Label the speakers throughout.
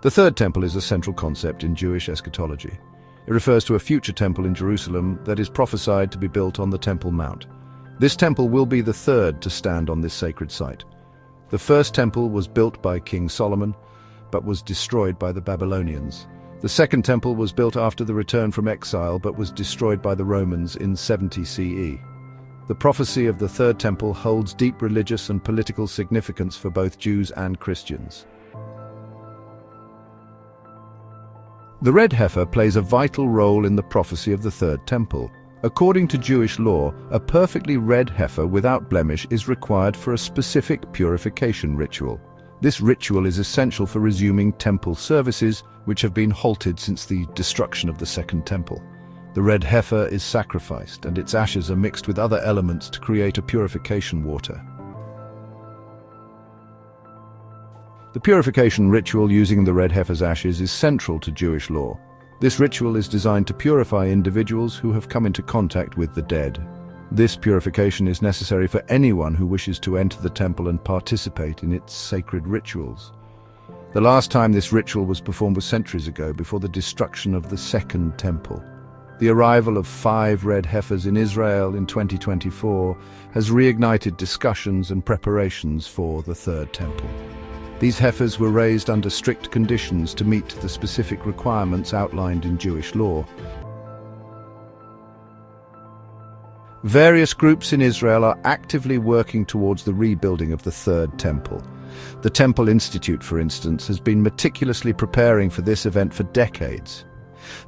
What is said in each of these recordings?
Speaker 1: The third temple is a central concept in Jewish eschatology. It refers to a future temple in Jerusalem that is prophesied to be built on the Temple Mount. This temple will be the third to stand on this sacred site. The first temple was built by King Solomon, but was destroyed by the Babylonians. The second temple was built after the return from exile, but was destroyed by the Romans in 70 CE. The prophecy of the third temple holds deep religious and political significance for both Jews and Christians. The red heifer plays a vital role in the prophecy of the third temple. According to Jewish law, a perfectly red heifer without blemish is required for a specific purification ritual. This ritual is essential for resuming temple services, which have been halted since the destruction of the second temple. The red heifer is sacrificed, and its ashes are mixed with other elements to create a purification water. The purification ritual using the red heifer's ashes is central to Jewish law. This ritual is designed to purify individuals who have come into contact with the dead. This purification is necessary for anyone who wishes to enter the temple and participate in its sacred rituals. The last time this ritual was performed was centuries ago, before the destruction of the second temple. The arrival of 5 red heifers in Israel in 2024 has reignited discussions and preparations for the third temple. These heifers were raised under strict conditions to meet the specific requirements outlined in Jewish law. Various groups in Israel are actively working towards the rebuilding of the third temple. The Temple Institute, for instance, has been meticulously preparing for this event for decades.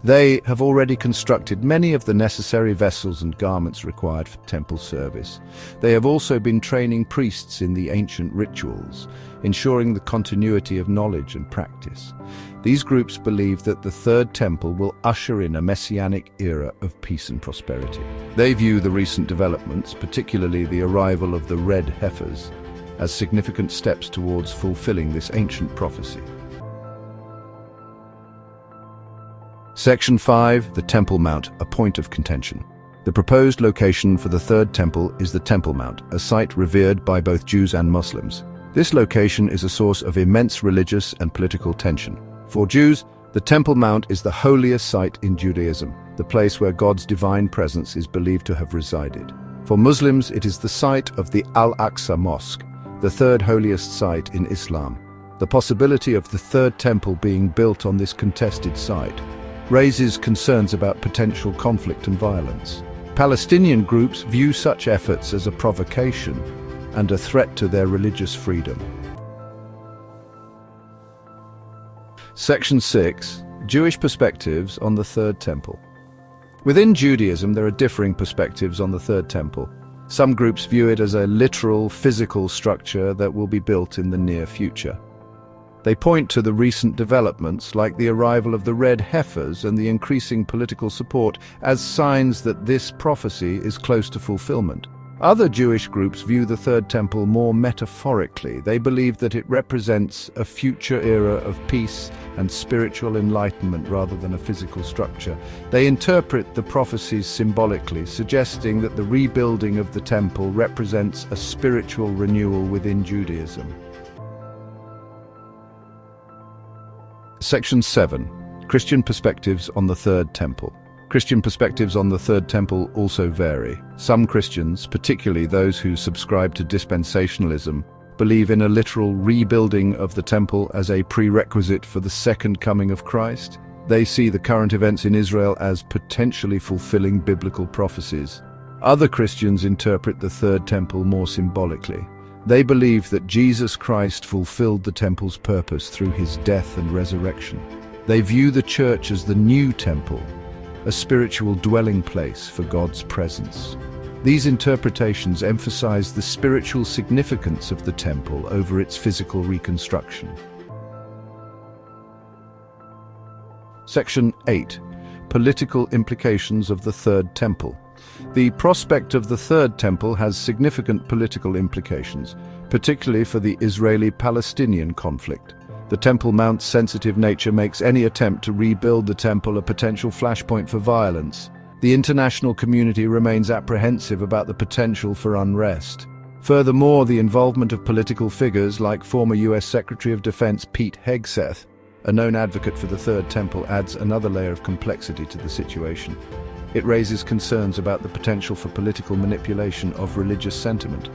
Speaker 1: They have already constructed many of the necessary vessels and garments required for temple service. They have also been training priests in the ancient rituals, ensuring the continuity of knowledge and practice. These groups believe that the third temple will usher in a messianic era of peace and prosperity. They view the recent developments, particularly the arrival of the red heifers, as significant steps towards fulfilling this ancient prophecy. Section 5, the Temple Mount, a point of contention. The proposed location for the third temple is the Temple Mount, a site revered by both Jews and Muslims. This location is a source of immense religious and political tension. For Jews, the Temple Mount is the holiest site in Judaism, the place where God's divine presence is believed to have resided. For Muslims, it is the site of the Al-Aqsa Mosque, the third holiest site in Islam. The possibility of the third temple being built on this contested site raises concerns about potential conflict and violence. Palestinian groups view such efforts as a provocation and a threat to their religious freedom. Section 6. Jewish perspectives on the Third Temple. Within Judaism, there are differing perspectives on the Third Temple. Some groups view it as a literal, physical structure that will be built in the near future. They point to the recent developments, like the arrival of the red heifers and the increasing political support, as signs that this prophecy is close to fulfillment. Other Jewish groups view the Third Temple more metaphorically. They believe that it represents a future era of peace and spiritual enlightenment rather than a physical structure. They interpret the prophecies symbolically, suggesting that the rebuilding of the temple represents a spiritual renewal within Judaism. Section 7. Christian perspectives on the Third Temple. Christian perspectives on the Third Temple also vary. Some Christians, particularly those who subscribe to dispensationalism, believe in a literal rebuilding of the temple as a prerequisite for the second coming of Christ. They see the current events in Israel as potentially fulfilling biblical prophecies. Other Christians interpret the Third Temple more symbolically. They believe that Jesus Christ fulfilled the temple's purpose through his death and resurrection. They view the church as the new temple, a spiritual dwelling place for God's presence. These interpretations emphasize the spiritual significance of the temple over its physical reconstruction. Section 8. Political implications of the Third Temple. The prospect of the Third Temple has significant political implications, particularly for the Israeli-Palestinian conflict. The Temple Mount's sensitive nature makes any attempt to rebuild the temple a potential flashpoint for violence. The international community remains apprehensive about the potential for unrest. Furthermore, the involvement of political figures like former U.S. Secretary of Defense Pete Hegseth a known advocate for the Third Temple, adds another layer of complexity to the situation. It raises concerns about the potential for political manipulation of religious sentiment.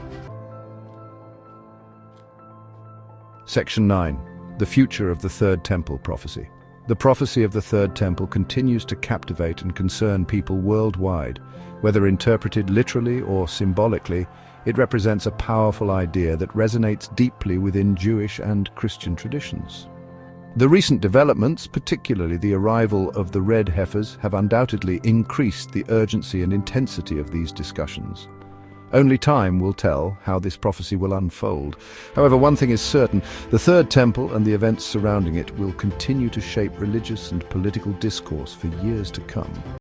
Speaker 1: Section 9. The future of the Third Temple prophecy. The prophecy of the Third Temple continues to captivate and concern people worldwide. Whether interpreted literally or symbolically, it represents a powerful idea that resonates deeply within Jewish and Christian traditions. The recent developments, particularly the arrival of the red heifers, have undoubtedly increased the urgency and intensity of these discussions. Only time will tell how this prophecy will unfold. However, one thing is certain: the Third Temple and the events surrounding it will continue to shape religious and political discourse for years to come.